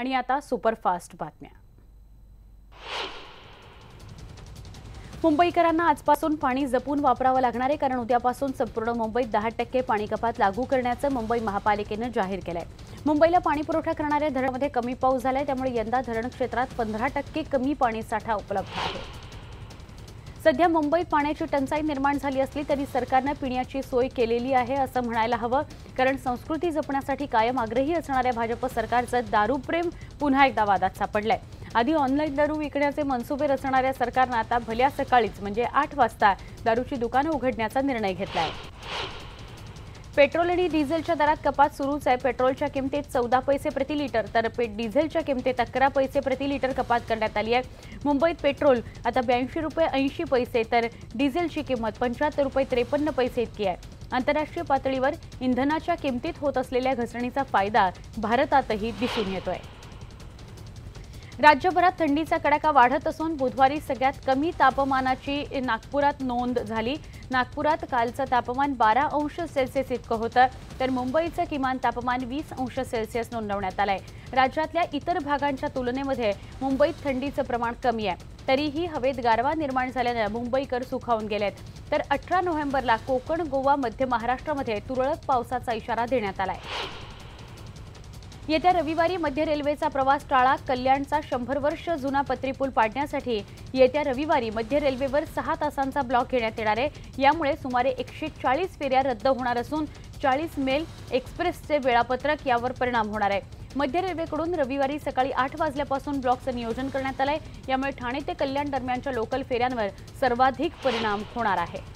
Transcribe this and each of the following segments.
आणि आता सुपरफास्ट बातम्या। मुंबईकरांना आजपासून पाणी जपून वापरावं लागणार आहे, कारण उद्यापासून संपूर्ण मुंबईत 10% पाणी कपात लागू करण्याचं मुंबई महापालिकेने जाहीर केलंय। मुंबईला पाणी पुरवठा करणाऱ्या धरणांमध्ये कमी पाऊस झालाय, त्यामुळे यंदा धरण क्षेत्रात 15% कमी पाणी साठा उपलब्ध आहे। सध्या मुंबईत पाण्याची टंचाई निर्माण झाली असली तरी सरकारने पिण्याची सोय केलेली आहे असं म्हणायला हवं, कारण संस्कृती जपण्यासाठी कायम आग्रही असणाऱ्या भाजप सरकारचं दारू प्रेम पुन्हा एकदा वादात सापडलंय। आधी ऑनलाईन दारू विकण्याचे मनसुबे रचणाऱ्या सरकारने आता भल्या सकाळीच म्हणजे 8 वाजता दारूची दुकानं उघडण्याचा निर्णय घेतलाय। पेट्रोल आणि डिझेलच्या दरात कपात सुरूच आहे। पेट्रोलच्या किमतीत 14 पैसे प्रति लिटर तर डिझेलच्या किमतीत 11 पैसे प्रति लिटर कपात करण्यात आली आहे। मुंबईत पेट्रोल आता 82 रुपये 80 पैसे तर डिझेलची किंमत 75 रुपये 53 पैसे इतकी आहे। आंतरराष्ट्रीय पातळीवर इंधनाच्या किमतीत होत असलेल्या घसरणीचा फायदा भारतातही दिसून येतोय। राज्यभरात थंडीचा कडाका वाढत असून बुधवारी सगळ्यात कमी तापमानाची नागपुरात नोंद झाली। नागपुरात कालचं तापमान 12 अंश सेल्सिअस इतकं होतं, तर मुंबईचं किमान तापमान 20 अंश सेल्सिअस नोंदवण्यात आलंय। राज्यातल्या इतर भागांच्या तुलनेमध्ये मुंबईत थंडीचं प्रमाण कमी आहे, तरीही हवेत गारवा निर्माण झाल्याने मुंबईकर सुखावून गेलेत। तर 18 नोव्हेंबरला कोकण, गोवा, मध्य महाराष्ट्रामध्ये तुरळक पावसाचा इशारा देण्यात आलाय। येत्या रविवारी मध्य रेल्वेचा प्रवास टाळा। कल्याणचा 100 वर्ष जुना पत्रीपूल पाडण्यासाठी येत्या रविवारी मध्य रेल्वेवर 6 तासांचा ब्लॉक घेण्यात येणार आहे। यामुळे सुमारे 140 फेऱ्या रद्द होणार असून 40 मेल एक्सप्रेसचे वेळापत्रक यावर परिणाम होणार आहे। मध्य रेल्वेकडून रविवारी सकाळी 8 वाजल्यापासून ब्लॉकचं नियोजन करण्यात आलंय। यामुळे ठाणे ते कल्याण दरम्यानच्या लोकल फेऱ्यांवर सर्वाधिक परिणाम होणार आहे।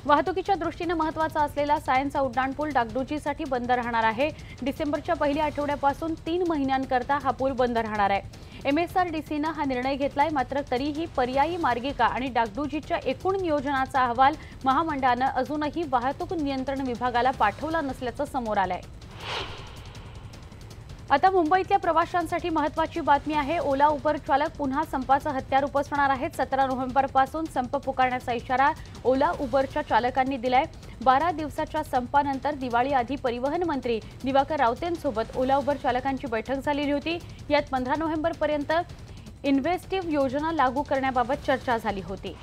वाहतुकीच्या दृष्टीने महत्त्वाचा असलेला सायनचा उड्डाणपूल डागडुजीसाठी बंद राहणार आहे। डिसेंबरच्या पहिल्या आठवड्यापासून 3 महिन्यांकरता हा पूल बंद राहणार आहे। MSRDCने हा निर्णय घेतलाय, मात्र तरीही पर्यायी मार्गिका आणि डागडुजीच्या एकूण नियोजनाचा अहवाल महामंडळाने अजूनही वाहतूक नियंत्रण विभागाला पाठवला नसल्याचं समोर आलंय। आता मुंबईतल्या प्रवाशांसाठी महत्त्वाची बातमी आहे। ओला उबर चालक पुन्हा संपाचं हत्यार उपसणार आहेत। 17 नोव्हेंबरपासून संप पुकारण्याचा इशारा ओला उबरच्या चालकांनी दिलाय। 12 दिवसाच्या संपानंतर दिवाळीआधी परिवहन मंत्री दिवाकर रावतेंसोबत ओला उबर चालकांची बैठक झालेली होती। यात 15 नोव्हेंबरपर्यंत इन्व्हेस्टिव्ह योजना लागू करण्याबाबत चर्चा झाली होती।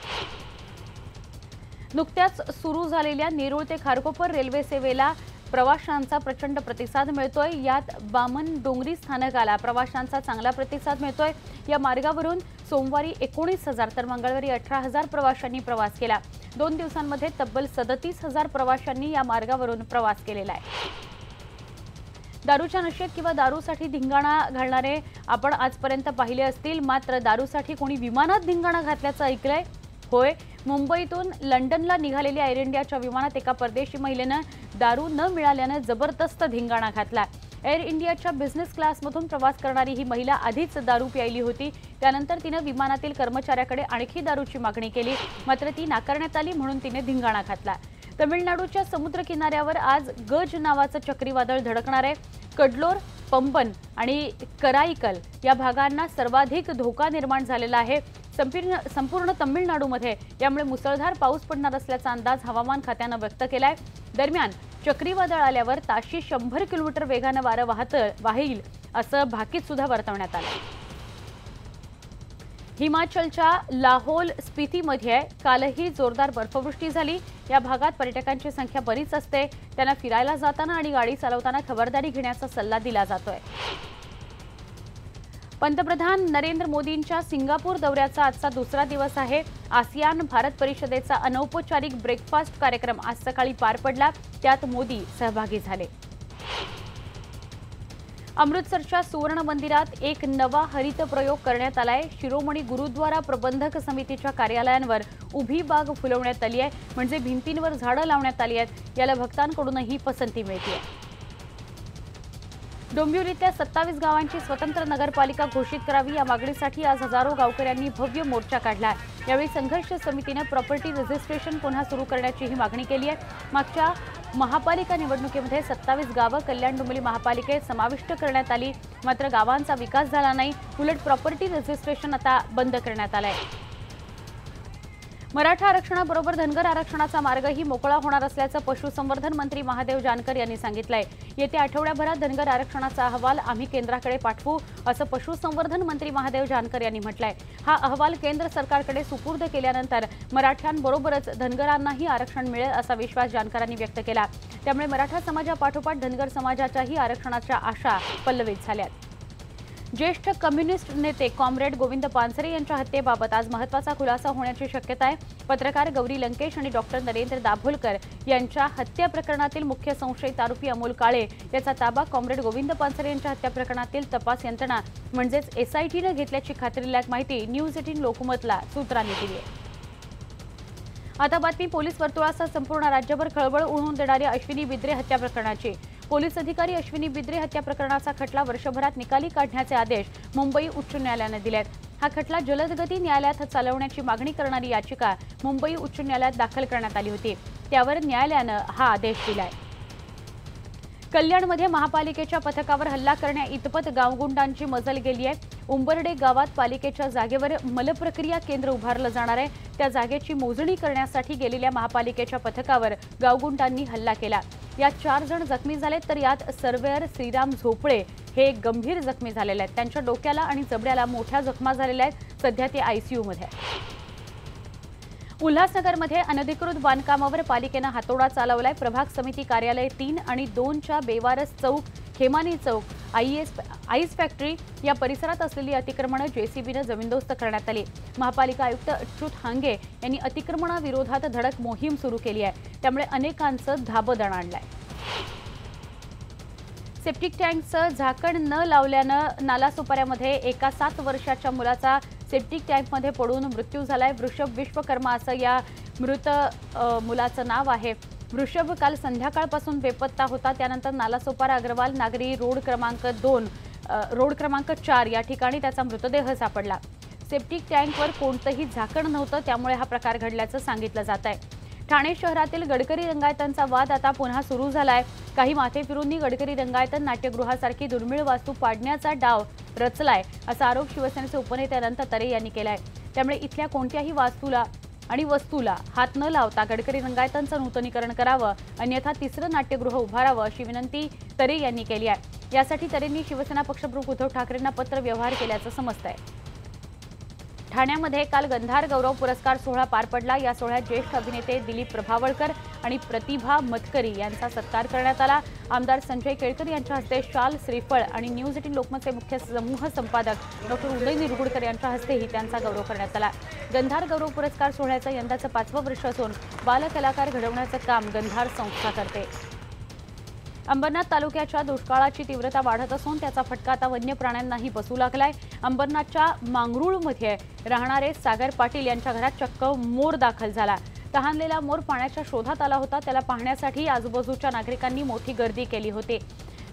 नुकत्याच सुरू झालेल्या नेरूळ ते खारकोपर रेल्वे सेवेला प्रवाशांचा प्रचंड प्रतिसाद मिळतोय। यात बामन डोंगरी स्थानकाला प्रवाशांचा चांगला प्रतिसाद मिळतोय। या मार्गावरून सोमवारी 19,000 तर मंगळवारी 18,000 प्रवाशांनी प्रवास केला। 2 दिवसांमध्ये तब्बल 37,000 प्रवाशांनी या मार्गावरून प्रवास केलेला आहे। दारूच्या नशेत किंवा दारूसाठी धिंगाणा घालणारे आपण आजपर्यंत पाहिले असतील, मात्र दारूसाठी कोणी विमानात धिंगाणा घातल्याचं ऐकलंय? होय, मुंबईतून लंडनला निघालेल्या एअर इंडियाच्या विमानात एका परदेशी महिलेनं दारू न मिळाल्याने जबरदस्त धिंगाणा घातला। एअर इंडियाच्या बिझनेस क्लासमधून प्रवास करणारी ही महिला आधीच दारू प्यायली होती। त्यानंतर तिने विमानातील कर्मचाऱ्याकडे आणखी दारूची मागणी केली, मात्र ती नाकारण्यात आली, म्हणून तिने धिंगाणा घातला। तमिळनाडूच्या समुद्र किनाऱ्यावर आज गज नावाचं चक्रीवादळ धडकणार आहे। कडलोर, पंबन आणि कराईकल या भागांना सर्वाधिक धोका निर्माण झालेला आहे। संपूर्ण तमिळनाडूमध्ये यामुळे मुसळधार पाऊस पडणार असल्याचा अंदाज हवामान खात्याने व्यक्त केलाय। दरम्यान चक्रीवादळ आल्यावर ताशी 100 किलोमीटर वेगाने वारं वाहील असं भाकीत सुद्धा वर्तवण्यात आलं। हिमाचलच्या लाहौल स्पितीमध्ये कालही जोरदार बर्फवृष्टी झाली। या भागात पर्यटकांची संख्या बरीच असते, त्यांना फिरायला जाताना आणि गाडी चालवताना खबरदारी घेण्याचा सल्ला दिला जातोय। पंतप्रधान नरेंद्र मोदींच्या सिंगापूर दौऱ्याचा आजचा दुसरा दिवस आहे। आसियान भारत परिषदेचा अनौपचारिक ब्रेकफास्ट कार्यक्रम आज सकाळी पार पडला, त्यात मोदी सहभागी झाले। अमृतसरच्या सुवर्ण मंदिरात एक नवा हरित प्रयोग करण्यात आलाय। शिरोमणी गुरुद्वारा प्रबंधक समितीच्या कार्यालयांवर उभी बाग फुलवण्यात आली आहे, म्हणजे भिंतींवर झाडं लावण्यात आली आहेत। याला भक्तांकडूनही पसंती मिळते आहे। डोंबिवलीतल्या 27 गावांची स्वतंत्र नगरपालिका घोषित करावी या मागणीसाठी आज हजारो गावकऱ्यांनी भव्य मोर्चा काढला। यावेळी संघर्ष समितीने प्रॉपर्टी रजिस्ट्रेशन पुन्हा सुरू करण्याची ही मागणी केली आहे। मागच्या महापालिका निवडणुकीमध्ये 27 गावं कल्याण डोंबिवली महापालिकेत समाविष्ट करण्यात आली, मात्र गावांचा विकास झाला नाही। उलट प्रॉपर्टी रजिस्ट्रेशन आता बंद करण्यात आलंय। मराठा आरक्षणाबरोबर धनगर आरक्षणाचा मार्गही मोकळा होणार असल्याचं पशुसंवर्धन मंत्री महादेव जानकर यांनी सांगितलंय। येत्या आठवड्याभरात धनगर आरक्षणाचा अहवाल आम्ही केंद्राकडे पाठवू असं पशुसंवर्धन मंत्री महादेव जानकर यांनी म्हटलंय। हा अहवाल केंद्र सरकारकडे सुपूर्द केल्यानंतर मराठ्यांबरोबरच धनगरांनाही आरक्षण मिळेल असा विश्वास जानकरांनी व्यक्त केला। त्यामुळे मराठा समाजापाठोपाठ धनगर समाजाच्याही आरक्षणाच्या आशा पल्लवित झाल्यात। ज्येष्ठ कम्युनिस्ट नेते कॉम्रेड गोविंद पानसरे यांच्या हत्येबाबत आज महत्त्वाचा खुलासा होण्याची शक्यता आहे। पत्रकार गौरी लंकेश आणि डॉक्टर नरेंद्र दाभोलकर यांच्या हत्या प्रकरणातील मुख्य संशयित आरोपी अमोल काळे याचा ताबा कॉम्रेड गोविंद पानसरे यांच्या हत्या प्रकरणातील तपास यंत्रणा म्हणजेच एसआयटीने घेतल्याची खात्रीलायक माहिती न्यूज 18 लोकमतला सूत्रांनी दिली आहे। आता बातमी पोलीस वर्तुळासह संपूर्ण राज्यभर खळबळ उडवून देणारी अश्विनी बिद्रे हत्या प्रकरणाची। पोलीस अधिकारी अश्विनी बिद्रे हत्या प्रकरणाचा खटला वर्षभरात निकाली काढण्याचे आदेश मुंबई उच्च न्यायालयाने दिलेत। हा खटला जलदगती न्यायालयात चालवण्याची मागणी करणारी याचिका मुंबई उच्च न्यायालयात दाखल करण्यात आली होती। त्यावर न्यायालयाने हा आदेश दिलाय। कल्याणमध्ये महापालिकेच्या पथकावर हल्ला करण्या इतपत गावगुंडांची मजल गेली आहे। उंबर्डे गावात पालिकेच्या जागेवर मलप्रक्रिया केंद्र उभारलं जाणार आहे। त्या जागेची मोजणी करण्यासाठी गेलेल्या महापालिकेच्या पथकावर गावगुंडांनी हल्ला केला। यात 4 जण जखमी झालेत, तर यात सर्वेअर श्रीराम झोपळे हे गंभीर जखमी झालेले आहेत। त्यांच्या डोक्याला आणि जबड्याला मोठ्या जखमा झालेल्या आहेत। सध्या ते आयसीयू मध्ये आहेत। उल्हासनगरमध्ये अनधिकृत बांधकामावर पालिकेने हातोडा चालवलाय। प्रभाग समिती कार्यालय 3 आणि 2च्या बेवारस चौक, खेमानी चौक, आईस फॅक्टरी या परिसरात असलेली अतिक्रमणे जेसीबीने जमीनदोस्त करण्यात आली। महापालिका आयुक्त अच्युत हांगे यांनी अतिक्रमणाविरोधात धडक मोहीम सुरू केली आहे। त्यामुळे अनेकांचं धाबं दणाणलंय। सेप्टिक टँकचं झाकण न लावल्यानं नालासोपाऱ्यामध्ये एका 7 वर्षाच्या मुलाचा सेप्टिक टँकमध्ये पडून मृत्यू झालाय। वृषभ विश्वकर्मा असं या मृत मुलाचं नाव आहे। वृषभ काल संध्याकाळपासून बेपत्ता होता। त्यानंतर नालासोपारा अग्रवाल नागरी रोड क्रमांक 4 या ठिकाणी त्याचा मृतदेह सापडला। सेप्टिक टँकवर कोणतंही झाकण नव्हतं, त्यामुळे हा प्रकार घडल्याचं सांगितलं जात आहे। ठाणे शहरातील गडकरी रंगायतांचा वाद आता पुन्हा सुरू झालाय। काही माथेफिरूंनी गडकरी रंगायतन नाट्यगृहासारखी दुर्मिळ वास्तू पाडण्याचा डाव रचलाय असा आरोप शिवसेनेचे उपनेते अनंत तरे यांनी केलाय। त्यामुळे इथल्या कोणत्याही वस्तूला हात न लावता गडकरी रंगायतांचं नूतनीकरण करावं, अन्यथा 3रं नाट्यगृह उभारावं अशी विनंती तरे यांनी केली आहे। यासाठी तरेंनी शिवसेना पक्षप्रमुख उद्धव ठाकरेंना पत्र व्यवहार केल्याचं समजतंय। ठाण्यामध्ये काल गंधार गौरव पुरस्कार सोहळा पार पडला। या सोहळ्यात ज्येष्ठ अभिनेते दिलीप प्रभावळकर आणि प्रतिभा मतकरी यांचा सत्कार करण्यात आला। आमदार संजय केळकर यांच्या हस्ते शाल, श्रीफळ आणि न्यूज 18 लोकमतचे मुख्य समूह संपादक डॉक्टर उदय निरगुडकर यांच्या हस्तेही त्यांचा गौरव करण्यात आला। गंधार गौरव पुरस्कार सोहळ्याचं यंदाचं 5वं वर्ष असून बालकलाकार घडवण्याचं काम गंधार संस्था करते। अंबरनाथ तालुक्याच्या दुष्काळाची तीव्रता वाढत असून त्याचा फटका आता वन्य प्राण्यांनाही बसू लागलाय। अंबरनाथच्या मांगरूळमध्ये राहणारे सागर पाटील यांच्या घरात चक्क मोर दाखल झाला। तहानलेला मोर पाण्याच्या शोधात आला होता। त्याला पाहण्यासाठी आजूबाजूच्या नागरिकांनी मोठी गर्दी केली होती,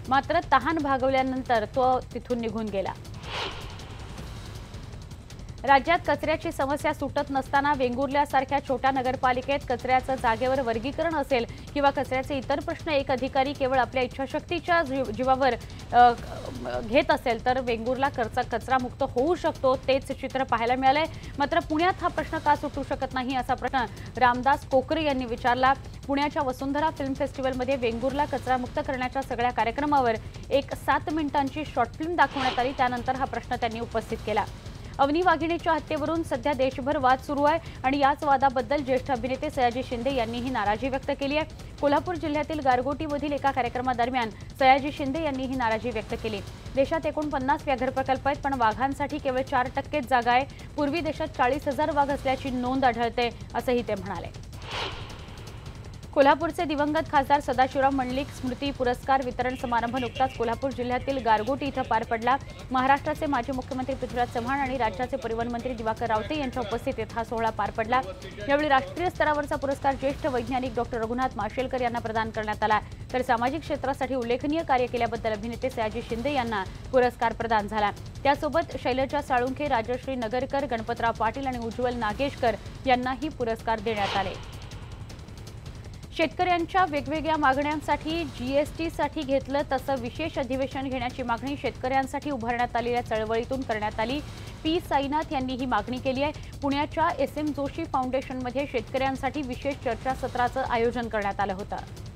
मात्र तहान भागवल्यानंतर तो तिथून निघून गेला। राज्यात कचऱ्याची समस्या सुटत नसताना वेंगुर्ल्यासारख्या छोट्या नगरपालिकेत कचऱ्याचं जागेवर वर्गीकरण असेल किंवा कचऱ्याचे इतर प्रश्न एक अधिकारी केवळ आपल्या इच्छाशक्तीच्या जीवावर घेत असेल तर वेंगुर्ला कचरा मुक्त होऊ शकतो, तेच चित्र पाहायला मिळालंय। मात्र पुण्यात हा प्रश्न का सुटू शकत नाही असा प्रश्न रामदास कोकरे यांनी विचारला। पुण्याच्या वसुंधरा फिल्म फेस्टिवलमध्ये वेंगुर्ला कचरामुक्त करण्याच्या सगळ्या कार्यक्रमावर एक 7 मिनिटांची शॉर्ट फिल्म दाखवण्यात आली। त्यानंतर हा प्रश्न त्यांनी उपस्थित केला। अवनी वाघिणीच्या हत्येवरून सध्या देशभर वाद सुरू आहे आणि याच वादाबद्दल ज्येष्ठ अभिनेते सयाजी शिंदे यांनीही नाराजी व्यक्त केली आहे। कोल्हापूर जिल्ह्यातील गारगोटीमधील एका कार्यक्रमादरम्यान सयाजी शिंदे यांनी ही नाराजी व्यक्त केली। देशात एकूण 50 व्याघ्र प्रकल्प आहेत, पण वाघांसाठी केवळ 4% जागा आहे। पूर्वी देशात 40,000 वाघ असल्याची नोंद आढळते असंही ते म्हणाले। कोल्हापूरचे दिवंगत खासदार सदाशिवराव मंडलिक स्मृती पुरस्कार वितरण समारंभ नुकताच कोल्हापूर जिल्ह्यातील गारगोटी इथं पार पडला। महाराष्ट्राचे माजी मुख्यमंत्री पृथ्वीराज चव्हाण आणि राज्याचे परिवहन मंत्री दिवाकर रावते यांच्या उपस्थितीत हा सोहळा पार पडला। यावेळी राष्ट्रीय स्तरावरचा पुरस्कार ज्येष्ठ वैज्ञानिक डॉक्टर रघुनाथ माशेलकर यांना प्रदान करण्यात आला, तर सामाजिक क्षेत्रासाठी उल्लेखनीय कार्य केल्याबद्दल अभिनेते सयाजी शिंदे यांना पुरस्कार प्रदान झाला। त्यासोबत शैलजा साळुंखे, राजश्री नगरकर, गणपतराव पाटील आणि उज्ज्वल नागेशकर यांनाही पुरस्कार देण्यात आले। शेतकऱ्यांच्या वेगवेगळ्या मागण्यांसाठी जीएसटीसाठी घेतलं तसं विशेष अधिवेशन घेण्याची मागणी शेतकऱ्यांसाठी उभारण्यात आलेल्या चळवळीतून करण्यात आली। पी साईनाथ यांनी ही मागणी केली आहे। पुण्याच्या एस एम जोशी फाउंडेशनमध्ये शेतकऱ्यांसाठी विशेष चर्चासत्राचं आयोजन करण्यात आलं होतं।